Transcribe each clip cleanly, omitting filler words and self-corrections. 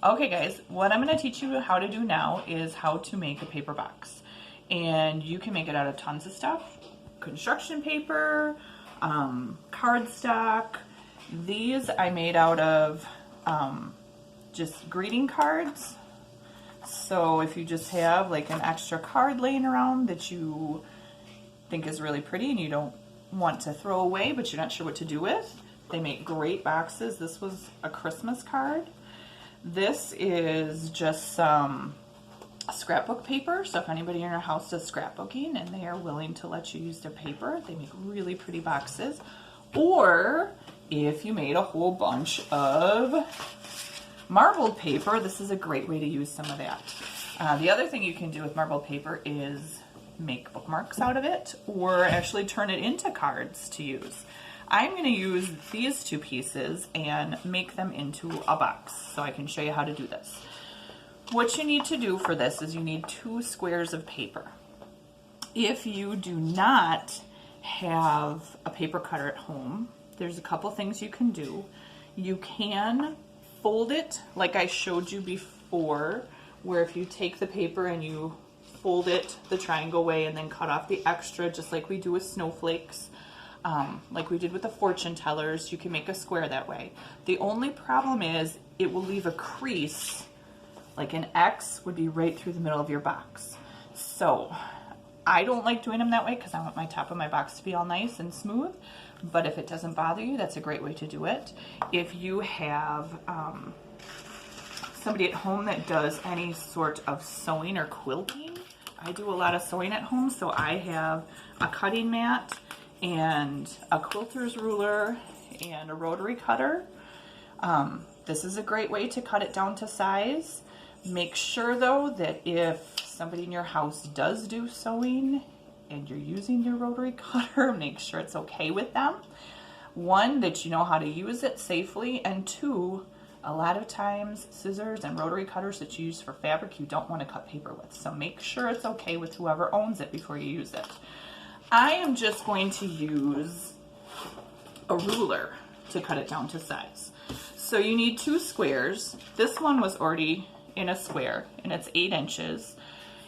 Okay guys, what I'm going to teach you how to do now is how to make a paper box. And you can make it out of tons of stuff. Construction paper, cardstock. These I made out of just greeting cards. So if you just have like an extra card laying around that you think is really pretty and you don't want to throw away but you're not sure what to do with, they make great boxes. This was a Christmas card. This is just some scrapbook paper. So if anybody in your house does scrapbooking and they are willing to let you use their paper, they make really pretty boxes. Or if you made a whole bunch of marbled paper, this is a great way to use some of that. The other thing you can do with marbled paper is make bookmarks out of it or actually turn it into cards to use. I'm going to use these two pieces and make them into a box so I can show you how to do this. What you need to do for this is you need 2 squares of paper. If you do not have a paper cutter at home, there's a couple things you can do. You can fold it like I showed you before, where if you take the paper and you fold it the triangle way and then cut off the extra, just like we do with snowflakes, like we did with the fortune tellers, you can make a square that way. The only problem is it will leave a crease, like an X would be right through the middle of your box. So I don't like doing them that way because I want my top of my box to be all nice and smooth. But if it doesn't bother you, that's a great way to do it. If you have somebody at home that does any sort of sewing or quilting, I do a lot of sewing at home, so I have a cutting mat and a quilter's ruler and a rotary cutter. This is a great way to cut it down to size. Make sure though that if somebody in your house does do sewing and you're using your rotary cutter, make sure it's okay with them. 1, that you know how to use it safely, and 2, a lot of times scissors and rotary cutters that you use for fabric you don't want to cut paper with. So make sure it's okay with whoever owns it before you use it. I am just going to use a ruler to cut it down to size. So you need 2 squares. This one was already in a square and it's 8 inches.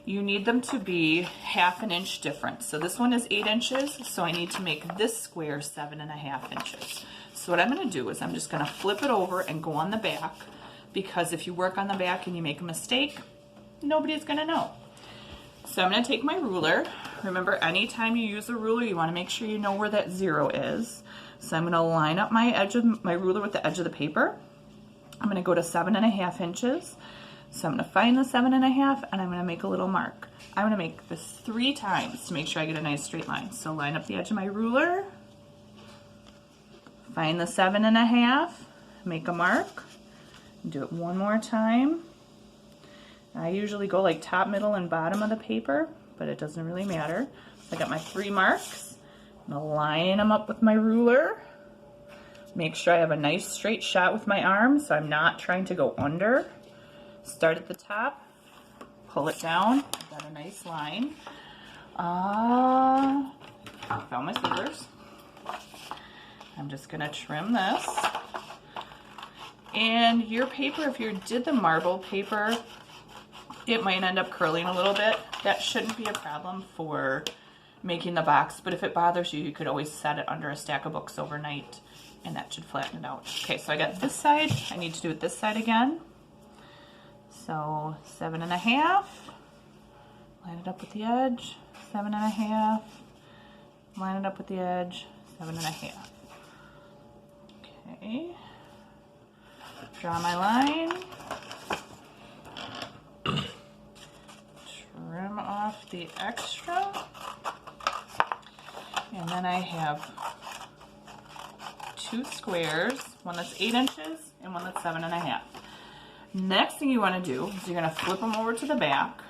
You need them to be half an inch different. So this one is 8 inches, so I need to make this square 7.5 inches. So what I'm going to do is I'm just going to flip it over and go on the back, because if you work on the back and you make a mistake, nobody's going to know. So I'm going to take my ruler. Remember, anytime you use a ruler, you want to make sure you know where that 0 is. So I'm going to line up my edge of my ruler with the edge of the paper. I'm going to go to 7.5 inches. So I'm going to find the 7.5 and I'm going to make a little mark. I'm going to make this 3 times to make sure I get a nice straight line. So line up the edge of my ruler, find the 7.5, make a mark, do it 1 more time. I usually go like top, middle, and bottom of the paper, but it doesn't really matter. So I got my 3 marks. I'm going to line them up with my ruler. Make sure I have a nice straight shot with my arm so I'm not trying to go under. Start at the top, pull it down. I've got a nice line. I found my scissors. I'm just going to trim this. And your paper, if you did the marble paper, it might end up curling a little bit. That shouldn't be a problem for making the box, but if it bothers you, you could always set it under a stack of books overnight and that should flatten it out. Okay, so I got this side. I need to do it this side again. So 7.5, line it up with the edge, 7.5, line it up with the edge, 7.5. Okay, draw my line. Trim off the extra, and then I have 2 squares, one that's 8 inches and one that's 7.5. Next thing you want to do is you're going to flip them over to the back.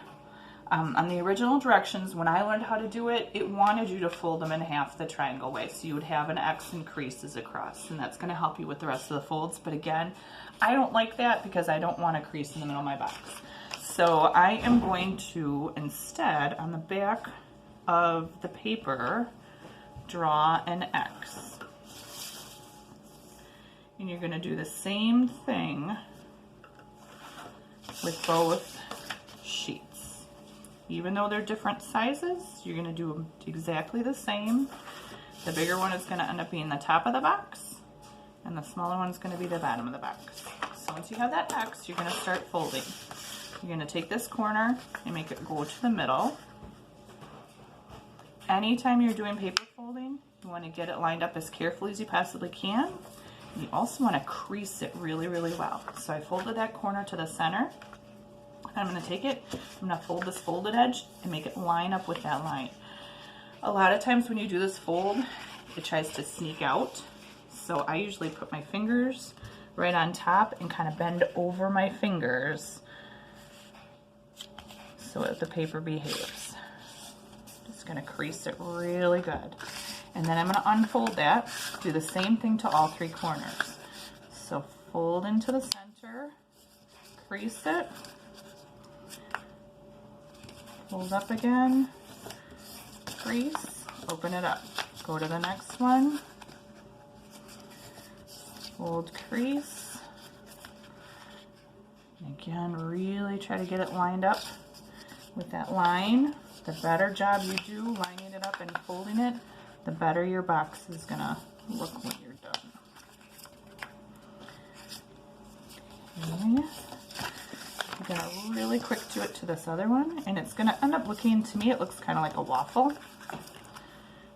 On the original directions, when I learned how to do it, it wanted you to fold them in half the triangle way, so you would have an X and creases across, and that's going to help you with the rest of the folds. But again, I don't like that because I don't want a crease in the middle of my box. So I am going to, instead, on the back of the paper, draw an X. And you're going to do the same thing with both sheets. Even though they're different sizes, you're going to do them exactly the same. The bigger one is going to end up being the top of the box, and the smaller one is going to be the bottom of the box. So once you have that X, you're going to start folding. You're going to take this corner and make it go to the middle. Anytime you're doing paper folding, you want to get it lined up as carefully as you possibly can. You also want to crease it really, really well. So I folded that corner to the center. I'm going to take it, I'm going to fold this folded edge and make it line up with that line. A lot of times when you do this fold, it tries to sneak out. So I usually put my fingers right on top and kind of bend over my fingers so that the paper behaves. Just going to crease it really good. And then I'm going to unfold that, do the same thing to all three corners. So fold into the center, crease it, fold up again, crease, open it up. Go to the next one, fold, crease. And again, really try to get it lined up with that line. The better job you do lining it up and folding it, the better your box is gonna look when you're done. Okay. I'm gonna really quick do it to this other one, and it's gonna end up looking, to me, it looks kind of like a waffle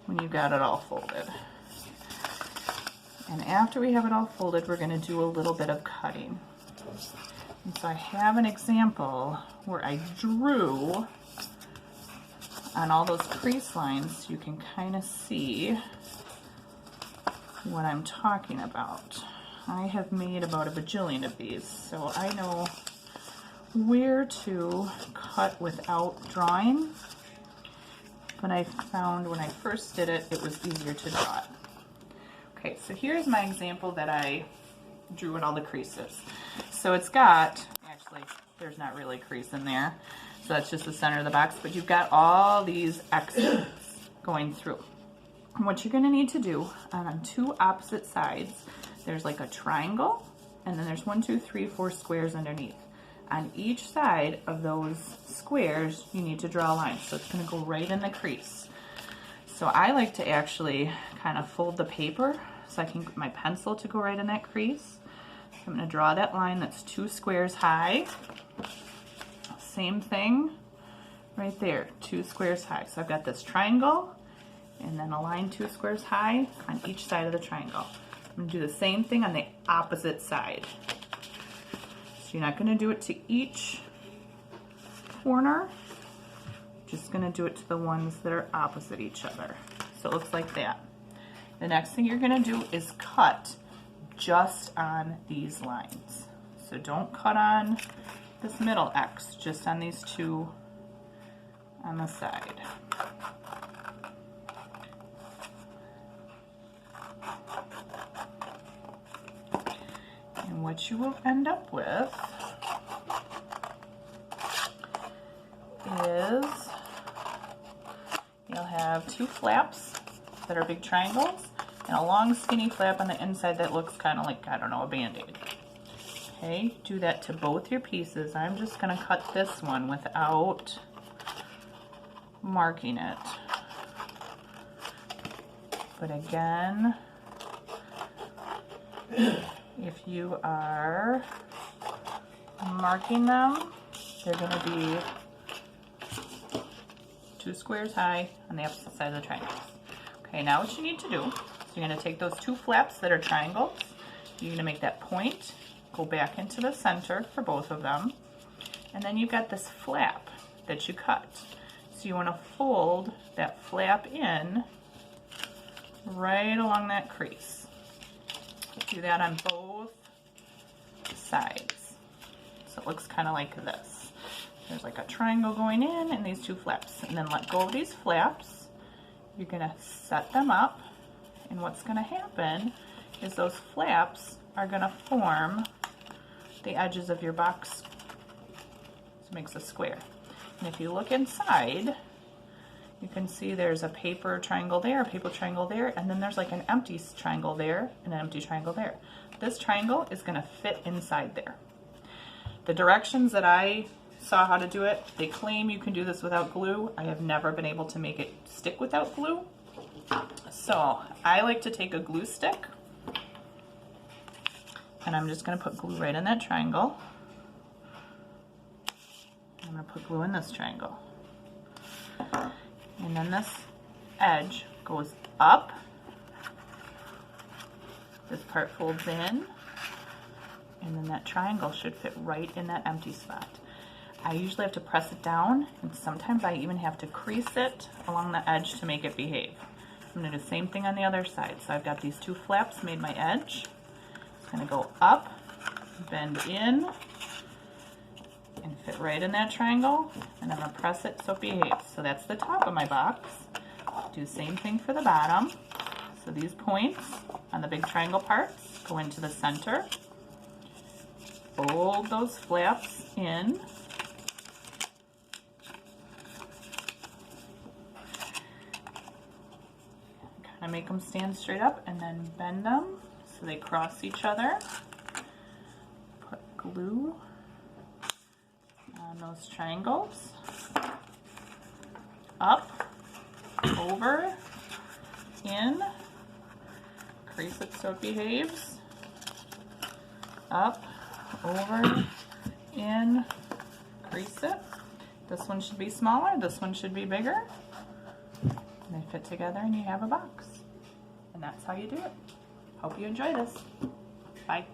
when you got it all folded. And after we have it all folded, we're gonna do a little bit of cutting. And so I have an example where I drew on all those crease lines. You can kind of see what I'm talking about. I have made about a bajillion of these, so I know where to cut without drawing. But I found when I first did it, it was easier to draw it. Okay, so here's my example that I drew in all the creases. So it's got, actually, there's not really a crease in there. So that's just the center of the box, but you've got all these X's going through. And what you're gonna need to do on two opposite sides, there's like a triangle, and then there's 1, 2, 3, 4 squares underneath. On each side of those squares, you need to draw a line. So it's gonna go right in the crease. So I like to actually kind of fold the paper so I can get my pencil to go right in that crease. So I'm gonna draw that line that's 2 squares high. Same thing right there, 2 squares high. So I've got this triangle and then a line 2 squares high on each side of the triangle. I'm gonna do the same thing on the opposite side. So you're not gonna do it to each corner, just gonna do it to the ones that are opposite each other. So it looks like that. The next thing you're gonna do is cut just on these lines. So don't cut on this middle X, just on these two on the side. And what you will end up with is you'll have 2 flaps that are big triangles and a long skinny flap on the inside that looks kind of like, I don't know, a band-aid. Okay, do that to both your pieces. I'm just going to cut this one without marking it. But again, if you are marking them, they're going to be 2 squares high on the opposite side of the triangles. Okay, now what you need to do is you're going to take those 2 flaps that are triangles, you're going to make that point, go back into the center for both of them, and then you've got this flap that you cut. So you want to fold that flap in right along that crease. Do that on both sides. So it looks kind of like this. There's like a triangle going in and these 2 flaps. And then let go of these flaps. You're going to set them up, and what's going to happen is those flaps are going to form the edges of your box. So it makes a square. And if you look inside, you can see there's a paper triangle there, a paper triangle there, and then there's like an empty triangle there and an empty triangle there. This triangle is going to fit inside there. the directions that I saw how to do it, they claim you can do this without glue. I have never been able to make it stick without glue. So I like to take a glue stick, and I'm just going to put glue right in that triangle. I'm going to put glue in this triangle. And then this edge goes up. This part folds in. And then that triangle should fit right in that empty spot. I usually have to press it down, and sometimes I even have to crease it along the edge to make it behave. I'm going to do the same thing on the other side. So I've got these two flaps made my edge. It's going to go up, bend in, and fit right in that triangle, and I'm going to press it so it behaves. So that's the top of my box. Do the same thing for the bottom. So these points on the big triangle parts go into the center. Fold those flaps in. Kind of make them stand straight up and then bend them so they cross each other. Put glue on those triangles. Up, over, in, crease it so it behaves. Up, over, in, crease it. This one should be smaller, this one should be bigger. And they fit together and you have a box. And that's how you do it. Hope you enjoy this. Bye.